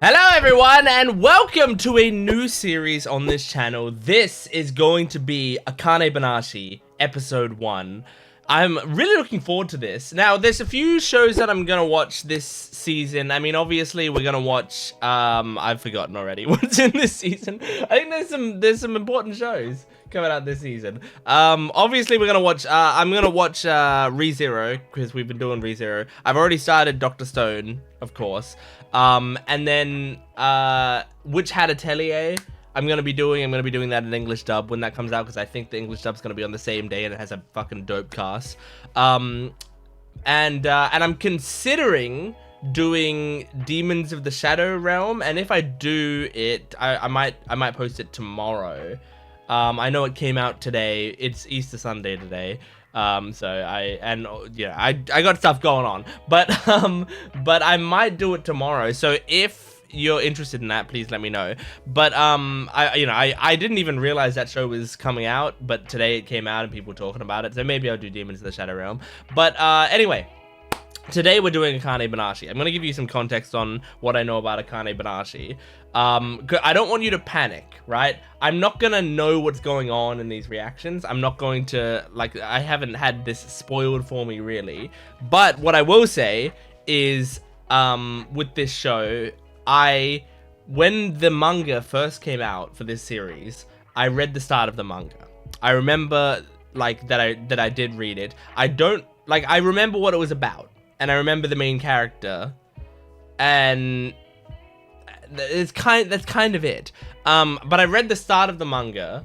Hello everyone and welcome to a new series on this channel. This is going to be Akane-banashi episode 1. I'm really looking forward to this. Now there's a few shows that I'm gonna watch this season. I mean obviously we're gonna watch I've forgotten already what's in this season. I think there's some important shows coming out this season. Obviously we're gonna watch I'm gonna watch ReZero because we've been doing ReZero. I've already started Dr. Stone, of course. And then Which Had Atelier I'm gonna be doing that in English dub when that comes out, because I think the English dub's gonna be on the same day and it has a fucking dope cast. And I'm considering doing Demons of the Shadow Realm, and if I do it, I might post it tomorrow. I know it came out today. It's Easter Sunday today. So I got stuff going on, but I might do it tomorrow. So if you're interested in that, please let me know. But I didn't even realize that show was coming out, but today it came out and people were talking about it. So maybe I'll do Demons of the Shadow Realm. But anyway, today we're doing Akane-banashi. I'm gonna give you some context on what I know about Akane-banashi. I don't want you to panic, right? I'm not gonna know what's going on in these reactions. I'm not going to, I haven't had this spoiled for me really. But what I will say is, with this show, when the manga first came out for this series, I read the start of the manga. I remember, that I did read it. I remember what it was about. And I remember the main character, and that's kind of it. But I read the start of the manga,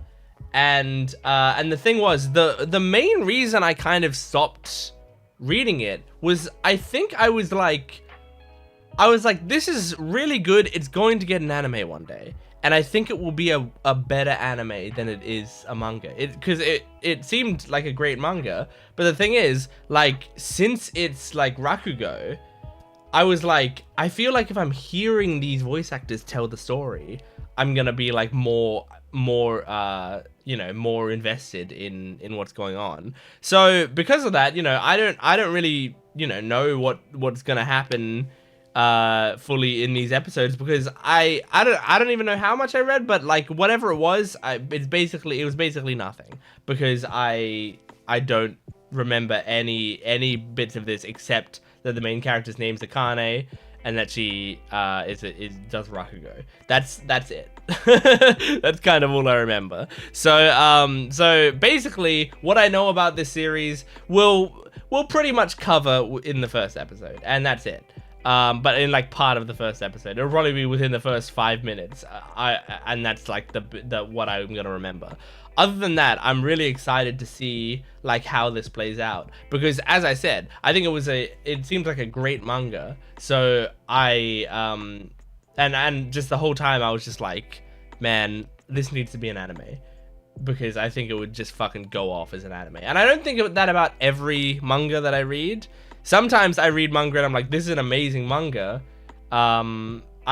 and the thing was, the main reason I kind of stopped reading it was, I think I was like, this is really good. It's going to get an anime one day. And I think it will be a better anime than it is a manga. Because it seemed like a great manga. But the thing is, since it's Rakugo, I was like, I feel like if I'm hearing these voice actors tell the story, I'm gonna be more invested in what's going on. So because of that, I don't really, know what's gonna happen fully in these episodes, because I don't even know how much I read, but whatever it was, it was basically nothing, because I don't remember any bits of this except that the main character's name's Akane and that she does Rakugo. That's it. That's kind of all I remember. So basically what I know about this series will pretty much cover in the first episode, and that's it. But in part of the first episode, it'll probably be within the first 5 minutes. And that's the what I'm gonna remember. Other than that, I'm really excited to see how this plays out, because as I said, I think it seems like a great manga. So and just the whole time I was just like, man, this needs to be an anime, because I think it would just fucking go off as an anime. And I don't think that about every manga that I read. Sometimes I read manga and I'm like, this is an amazing manga. I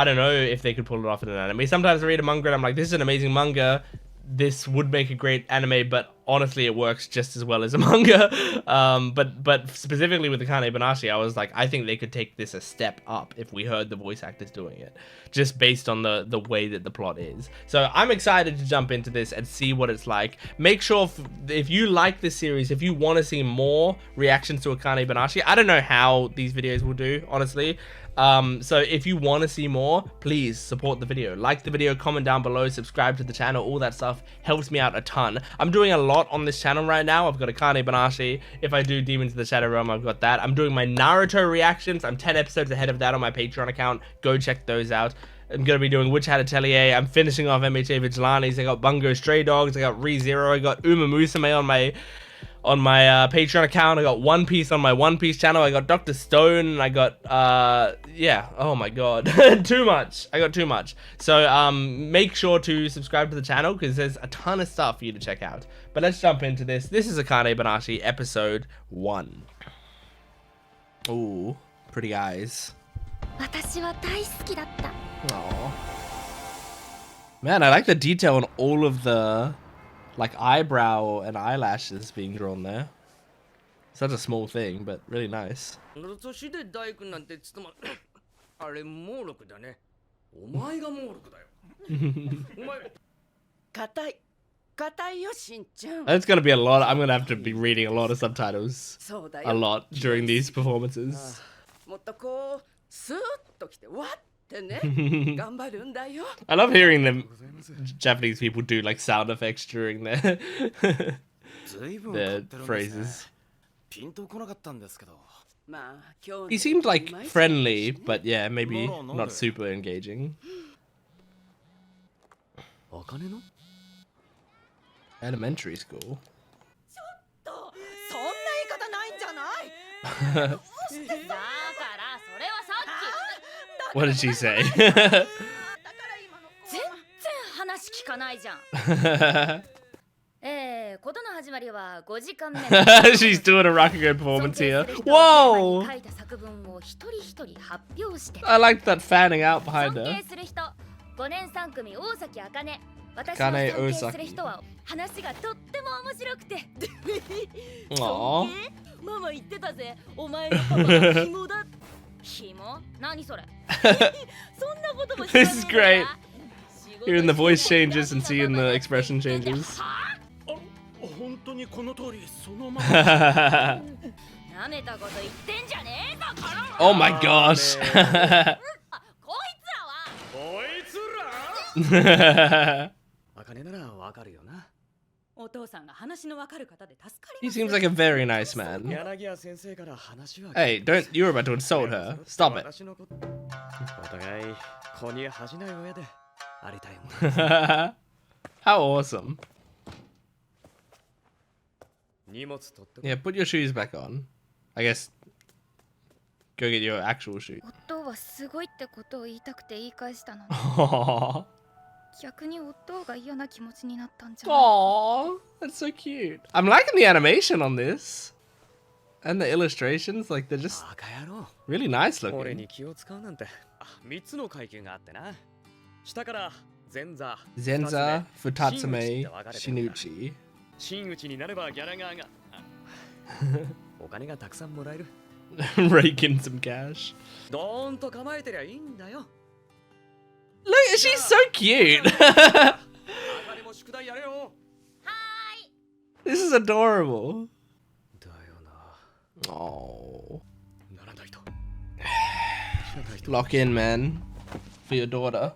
don't know if they could pull it off in an anime. Sometimes I read a manga and I'm like, this is an amazing manga. This would make a great anime, but honestly, it works just as well as a manga. But specifically with Akane-banashi, I was like, I think they could take this a step up if we heard the voice actors doing it, just based on the way that the plot is. So I'm excited to jump into this and see what it's like. Make sure if you like this series, if you want to see more reactions to Akane-banashi, I don't know how these videos will do, honestly. So if you want to see more, please support the video. Like the video, comment down below, subscribe to the channel. All that stuff helps me out a ton. I'm doing a lot on this channel right now. I've got Akane-banashi. If I do Demons of the Shadow Realm, I've got that. I'm doing my Naruto reactions. I'm 10 episodes ahead of that on my Patreon account. Go check those out. I'm going to be doing Which Had Atelier. I'm finishing off MHA Vigilantes. I got Bungo Stray Dogs. I got ReZero. I got Uma Musume on my Patreon account. I got One Piece on my One Piece channel. I got Dr. Stone. I got yeah, oh my god. Too much. I got too much. So make sure to subscribe to the channel, because there's a ton of stuff for you to check out. But let's jump into this. This is Akane-banashi episode 1. Ooh, pretty eyes. Aww. Man, I like the detail on all of the eyebrow and eyelashes being drawn there. Such a small thing, but really nice. That's gonna be a lot. I'm gonna have to be reading a lot of subtitles. A lot during these performances. I love hearing them Japanese people do like sound effects during their phrases. He seemed like friendly, but yeah, maybe not super engaging. Elementary school. What did she say? She's doing a Rakugo performance here. Whoa! I liked that fanning out behind her. Akane Osaki. Aww. This is great. Hearing the voice changes and seeing the expression changes. Oh my gosh. He seems like a very nice man. Hey, don't, you're about to insult her. Stop it. How awesome. Yeah, put your shoes back on. I guess go get your actual shoes. Aww. Aww, that's so cute. I'm liking the animation on this. And the illustrations, like they're just really nice looking. Zenza, Futatsume, Shinuchi. Rake in some cash. Look, she's so cute. This is adorable. Oh. Lock in, man. For your daughter.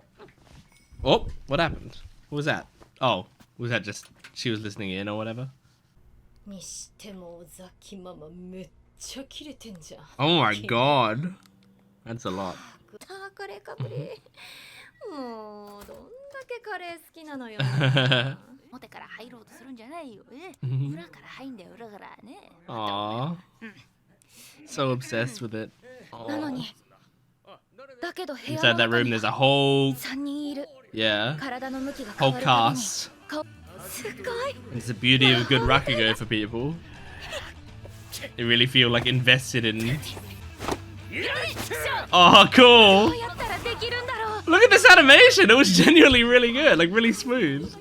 Oh, what happened? What was that? Oh, was that just she was listening in or whatever? Oh my god. That's a lot. Aww. So obsessed with it. Inside that room there's a whole, yeah, whole cast. It's the beauty of good Rakugo for people. They really feel like invested in. Oh, cool! Look at this animation! It was genuinely really good, like really smooth.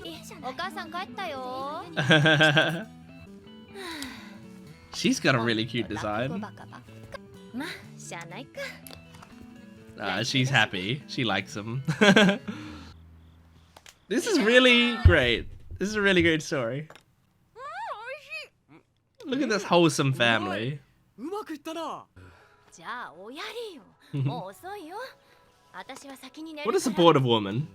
She's got a really cute design. She's happy. She likes him. This is really great. This is a really great story. Look at this wholesome family. What a supportive woman.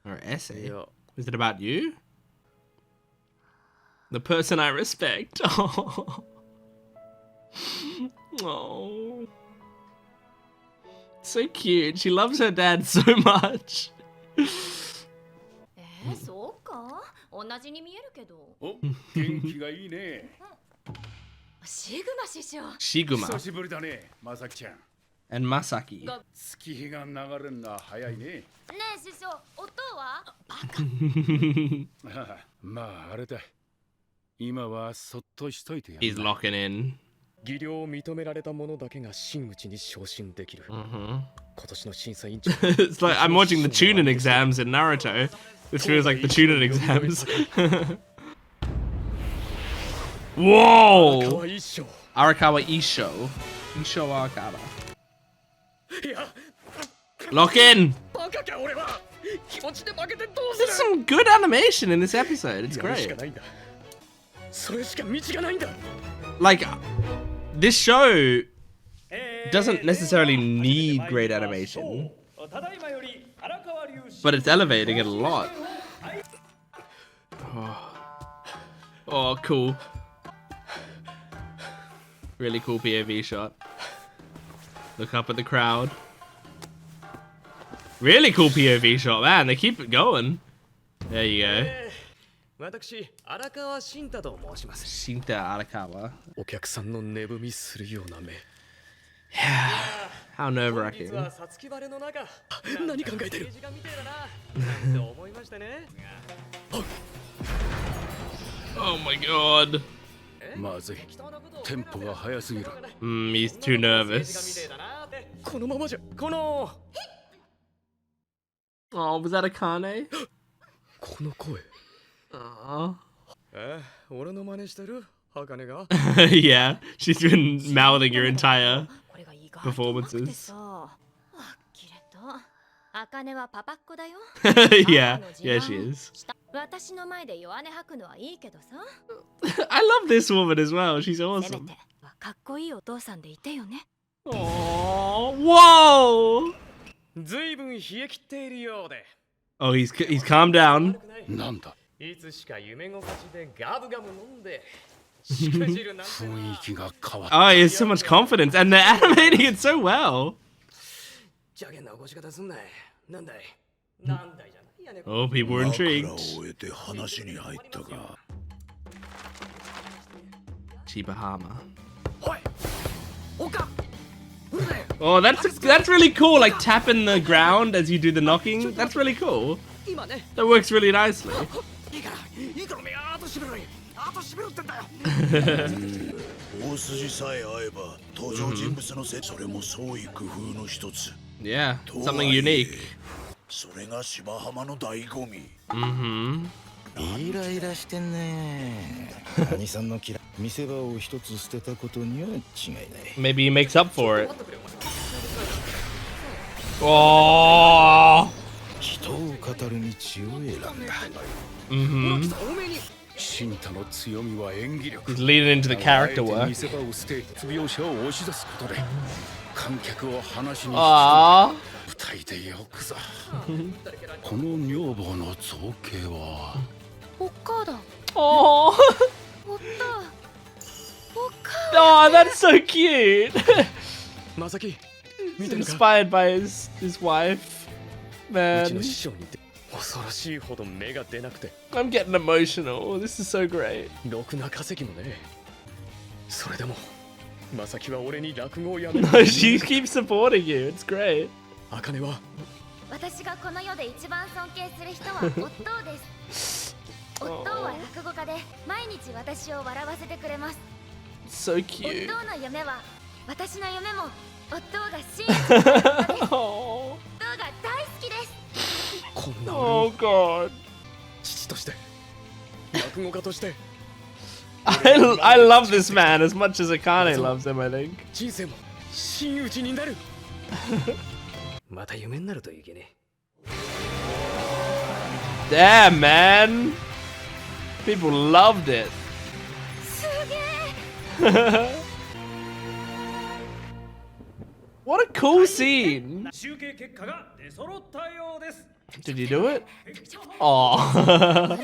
Her essay? Is it about you? The person I respect. Oh. Oh. So cute. She loves her dad so much. Shiguma. And Masaki. He's locking in. It's like I'm watching the Chunin exams in Naruto. This feels like the Chunin exams. Whoa! Arakawa Isho. Isho Arakawa. Lock in. There's some good animation in this episode. It's great. Like, this show doesn't necessarily need great animation, but it's elevating it a lot. Oh, cool. Really cool POV shot. Look up at the crowd. Really cool POV shot, man. They keep it going. There you go. Shinta Arakawa. Yeah. How nerve-wracking. Oh my god. He's too nervous. Oh, was that Akane? Yeah, she's been mouthing your entire performances. Yeah, she is. I love this woman as well. She's awesome. Oh, whoa! Oh, he's calmed down. Oh, he has so much confidence, and they're animating it so well. Oh, people were intrigued. Chibahama. Oh, that's really cool. Like tapping the ground as you do the knocking. That's really cool. That works really nicely. Yeah, something unique. Maybe he makes up for it. Oh. He's leaning into the character work. Aww. Oh, that's so cute. He's inspired by his wife. Man. I'm getting emotional. This is so great. No, she keeps supporting you. It's great. So cute. Oh god. I love this man as much as Akane loves him, I think. Damn, man. People loved it. What a cool scene. Did you do it? Oh.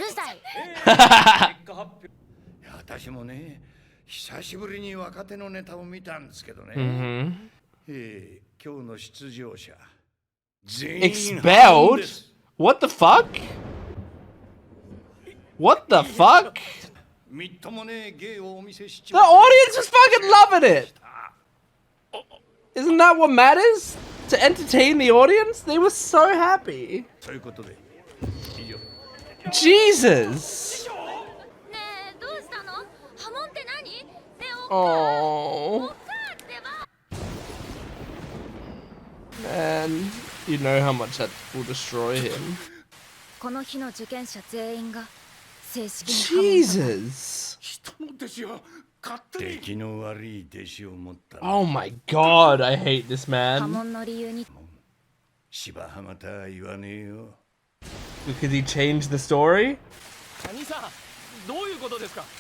Expelled? What the fuck? What the fuck? The audience was fucking loving it. Isn't that what matters? To entertain the audience? They were so happy. Jesus. Oh. Man, you know how much that will destroy him. Jesus. Oh my god, I hate this man. Because he changed the story?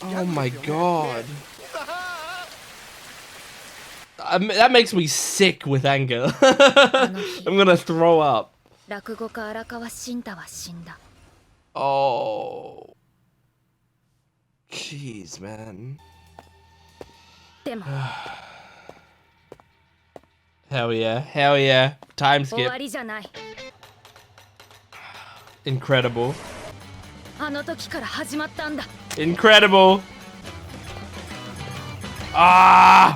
Oh my god. That makes me sick with anger. I'm gonna throw up. Oh. Jeez, man. Hell yeah. Hell yeah. Time skip. Incredible. Incredible. Ah!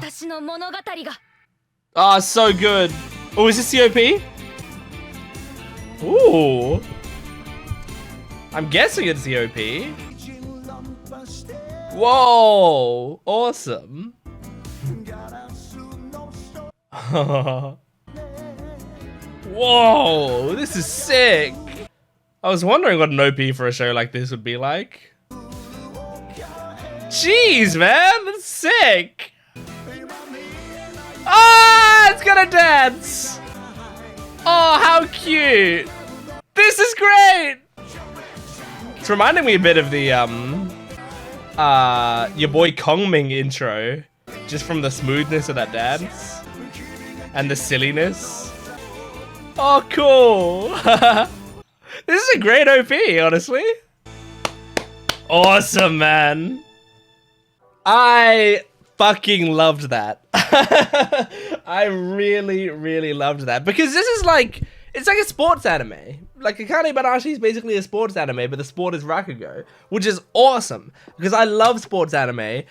Ah, so good. Oh, is this COP? Ooh. I'm guessing it's COP. Whoa! Awesome. Whoa! This is sick. I was wondering what an OP for a show like this would be like. Jeez, man, that's sick. Ah, it's gonna dance. Oh, how cute. This is great. It's reminding me a bit of the your boy Kongming intro, just from the smoothness of that dance and the silliness. Oh, cool. This is a great OP, honestly. Awesome, man. I fucking loved that. I really, really loved that. Because this is like, it's like a sports anime. Like Akane-banashi is basically a sports anime, but the sport is Rakugo, which is awesome. Because I love sports anime, and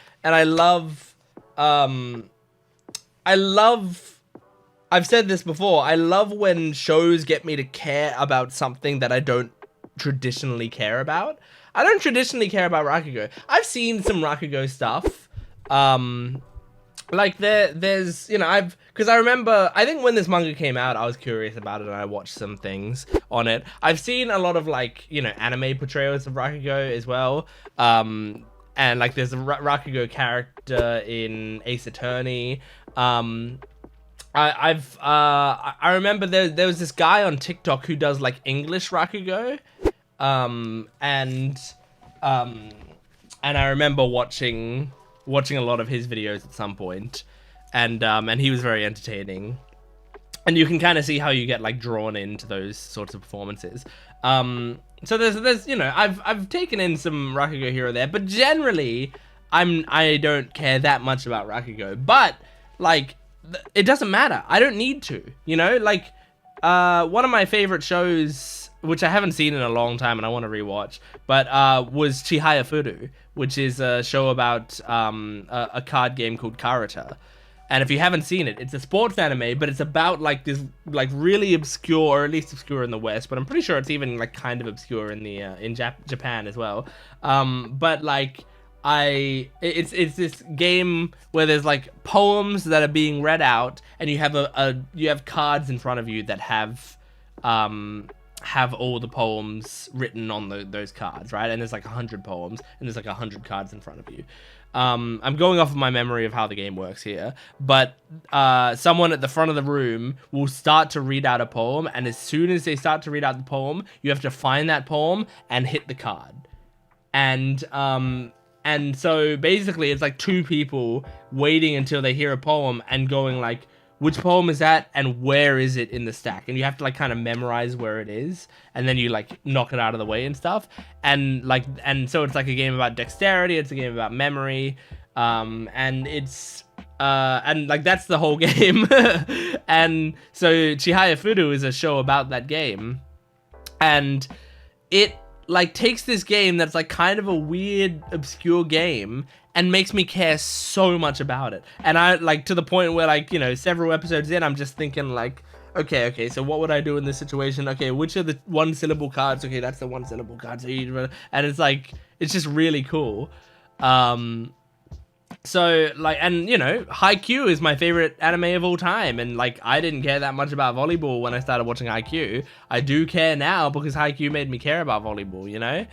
I've said this before, I love when shows get me to care about something that I don't traditionally care about. I don't traditionally care about Rakugo. I've seen some Rakugo stuff. Like there's, you know, because I remember, I think when this manga came out, I was curious about it and I watched some things on it. I've seen a lot of like, you know, anime portrayals of Rakugo as well. And like there's a Rakugo character in Ace Attorney. I remember there was this guy on TikTok who does like English Rakugo, and I remember watching a lot of his videos at some point, and he was very entertaining, and you can kind of see how you get like drawn into those sorts of performances. So there's you know, I've taken in some Rakugo here or there, but generally I don't care that much about Rakugo, but like, it doesn't matter. I don't need to, you know, like, one of my favorite shows, which I haven't seen in a long time and I want to rewatch, but, was Chihaya Furu, which is a show about, a card game called Karata. And if you haven't seen it, it's a sports anime, but it's about like this, like really obscure, or at least obscure in the West, but I'm pretty sure it's even like kind of obscure in the, in Japan as well. But like, it's this game where there's like poems that are being read out, and you have you have cards in front of you that have all the poems written on those cards, right? And there's like 100 poems, and there's like 100 cards in front of you. I'm going off of my memory of how the game works here, but someone at the front of the room will start to read out a poem, and as soon as they start to read out the poem, you have to find that poem and hit the card. And so basically it's like two people waiting until they hear a poem and going like, which poem is that and where is it in the stack? And you have to like kind of memorize where it is, and then you like knock it out of the way and stuff. And so it's like a game about dexterity, it's a game about memory, and it's and like that's the whole game. And so Chihaya Furu is a show about that game, and it like takes this game that's like kind of a weird, obscure game and makes me care so much about it. And I like, to the point where like, you know, several episodes in, I'm just thinking like, okay, so what would I do in this situation? Okay, which are the one syllable cards? Okay, that's the one syllable card. So and it's like, it's just really cool. So like, and you know, Haikyuu is my favorite anime of all time, and like I didn't care that much about volleyball when I started watching Haikyuu. I do care now because Haikyuu made me care about volleyball, you know.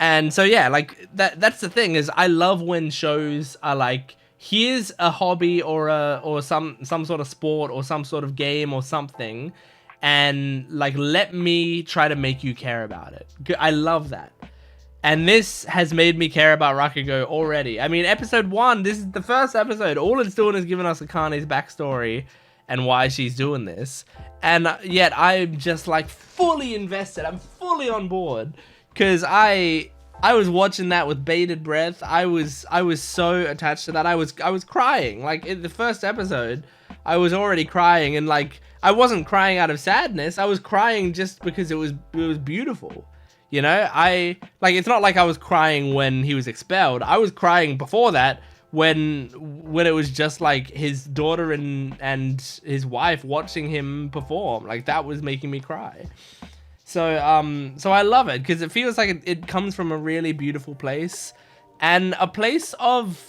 And so yeah, like that's the thing, is I love when shows are like, here's a hobby or some sort of sport or some sort of game or something, and like let me try to make you care about it. I love that. And this has made me care about Rakugo already. I mean, episode 1, this is the first episode. All it's doing is giving us Akane's backstory and why she's doing this. And yet I'm just like fully invested. I'm fully on board. Because I was watching that with bated breath. I was so attached to that. I was crying. Like in the first episode, I was already crying, and like I wasn't crying out of sadness. I was crying just because it was beautiful. You know, it's not like I was crying when he was expelled. I was crying before that when it was just like his daughter and his wife watching him perform. Like that was making me cry. So I love it because it feels like it comes from a really beautiful place, and a place of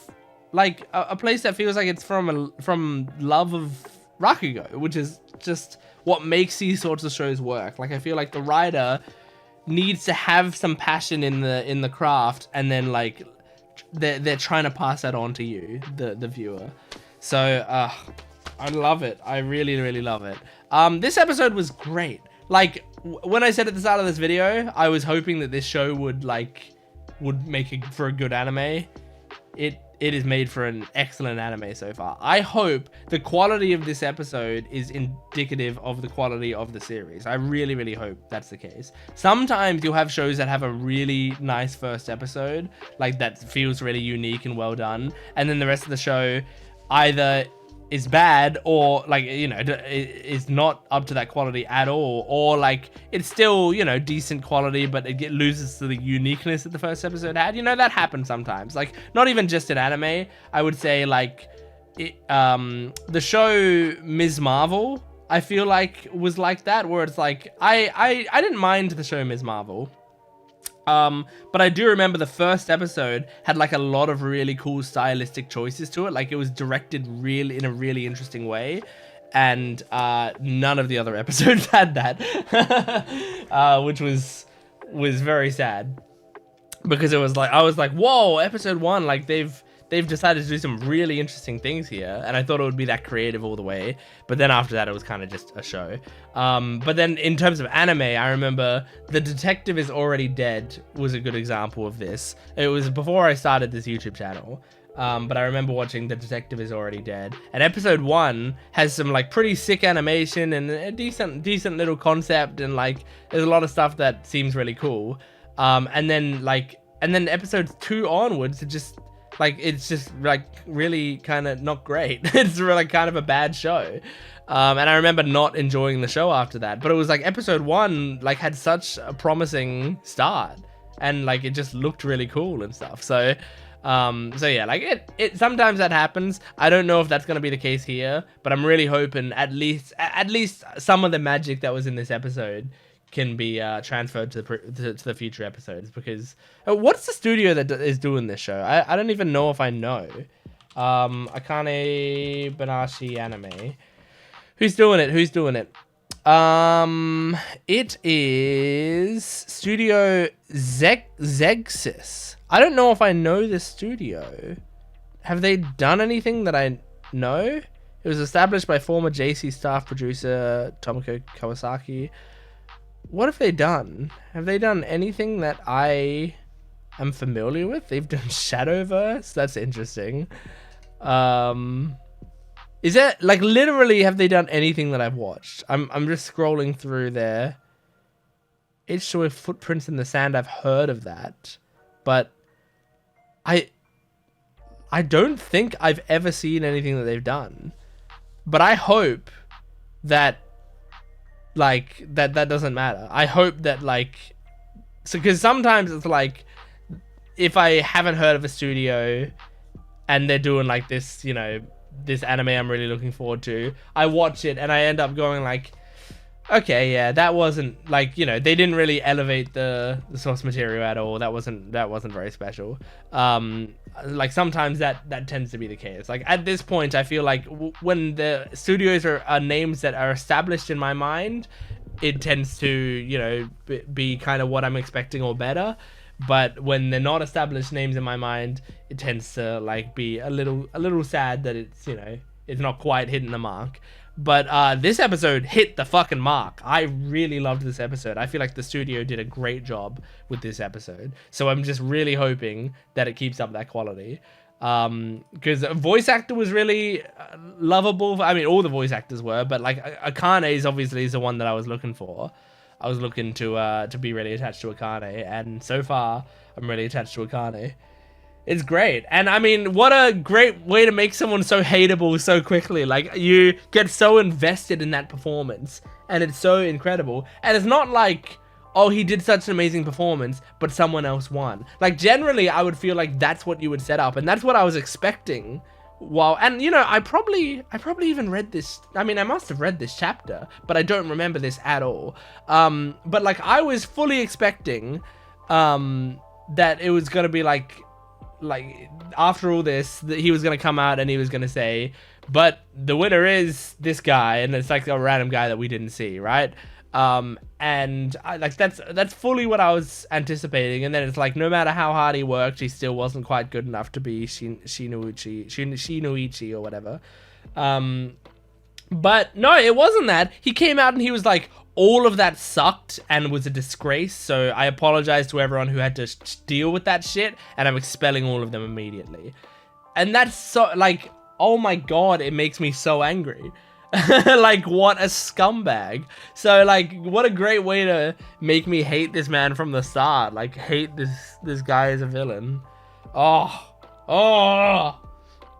like a place that feels like it's from love of Rakugo, which is just what makes these sorts of shows work. Like I feel like the writer needs to have some passion in the craft, and then like they're trying to pass that on to you, the viewer. So I love it. I really love it. This episode was great. Like when I said at the start of this video, I was hoping that this show would make it for a good anime. It is made for an excellent anime so far. I hope the quality of this episode is indicative of the quality of the series. I really hope that's the case. Sometimes you'll have shows that have a really nice first episode, like that feels really unique and well done, and then the rest of the show either is bad or like, you know, is not up to that quality at all, or like it's still, you know, decent quality, but it loses to the uniqueness that the first episode had. You know, that happens sometimes. Like not even just in anime. I would say like the show Ms. Marvel, I feel like was like that, where it's like I didn't mind the show Ms. Marvel. But I do remember the first episode had like a lot of really cool stylistic choices to it. Like it was directed really in a really interesting way, and none of the other episodes had that, which was very sad, because it was like I was like, whoa, episode 1, like they've decided to do some really interesting things here, and I thought it would be that creative all the way, but then after that it was kind of just a show. But then in terms of anime, I remember The Detective Is Already Dead was a good example of this. It was before I started this YouTube channel, but I remember watching The Detective Is Already Dead, and episode 1 has some like pretty sick animation and a decent little concept, and like there's a lot of stuff that seems really cool. And then episodes 2 onwards, it's just like really kind of not great. It's really kind of a bad show. And I remember not enjoying the show after that, but it was like episode 1 like had such a promising start, and like it just looked really cool and stuff. So yeah, like it sometimes that happens. I don't know if that's going to be the case here, but I'm really hoping at least some of the magic that was in this episode can be transferred to the future episodes, because what's the studio that is doing this show? I don't even know if I know. Akane-banashi anime. Who's doing it? It is Studio Zegsis. I don't know if I know this studio. Have they done anything that I know? It was established by former JC staff producer Tomoko Kawasaki. What have they done? Have they done anything that I am familiar with? They've done Shadowverse. That's interesting. Is it like literally have they done anything that I've watched? I'm just scrolling through there. H2O with Footprints in the Sand. I've heard of that, but I don't think I've ever seen anything that they've done. But I hope that like that doesn't matter. I hope that like, so because sometimes it's like if I haven't heard of a studio and they're doing like this, you know, this anime I'm really looking forward to, I watch it and I end up going like, okay, yeah, that wasn't like, you know, they didn't really elevate the source material at all. That wasn't very special. Like sometimes that tends to be the case. Like at this point, I feel like when the studios are names that are established in my mind, it tends to, you know, be kind of what I'm expecting or better. but when they're not established names in my mind, it tends to like be a little sad that it's, you know, it's not quite hitting the mark. But this episode hit the fucking mark. I really loved this episode. I feel like the studio did a great job with this episode. So I'm just really hoping that it keeps up that quality. Because voice actor was really lovable. I mean, all the voice actors were, but like Akane's obviously is the one that I was looking for. I was looking to be really attached to Akane, and so far I'm really attached to Akane. It's great. And I mean, what a great way to make someone so hateable so quickly. Like, you get so invested in that performance, and it's so incredible. And it's not like, oh, he did such an amazing performance, but someone else won. Like, generally, I would feel like that's what you would set up, and that's what I was expecting. Wow. And, you know, I probably even read this. I mean, I must have read this chapter, but I don't remember this at all. But, like, I was fully expecting that it was going to be, like, after all this, that he was going to come out and he was going to say, but the winner is this guy, and it's like a random guy that we didn't see, right? And like that's fully what I was anticipating. And then it's like, no matter how hard he worked, he still wasn't quite good enough to be Shinoichi or whatever. But no, it wasn't that. He came out and he was like, all of that sucked and was a disgrace, so I apologize to everyone who had to deal with that shit, and I'm expelling all of them immediately. And that's so, like, oh my god, it makes me so angry. Like, what a scumbag. So, like, what a great way to make me hate this man from the start. Like, hate this guy as a villain. Oh,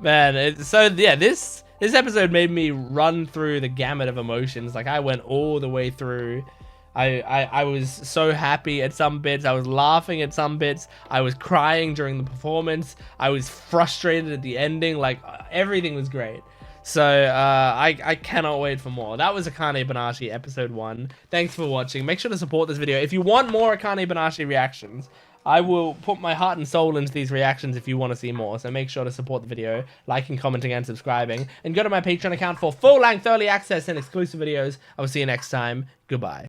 man. So, yeah, this episode made me run through the gamut of emotions. Like, I went all the way through. I was so happy at some bits. I was laughing at some bits. I was crying during the performance. I was frustrated at the ending. Like, everything was great. So, I cannot wait for more. That was Akane-banashi episode 1. Thanks for watching. Make sure to support this video. If you want more Akane-banashi reactions, I will put my heart and soul into these reactions if you want to see more. So make sure to support the video, liking, commenting, and subscribing. And go to my Patreon account for full-length early access and exclusive videos. I will see you next time. Goodbye.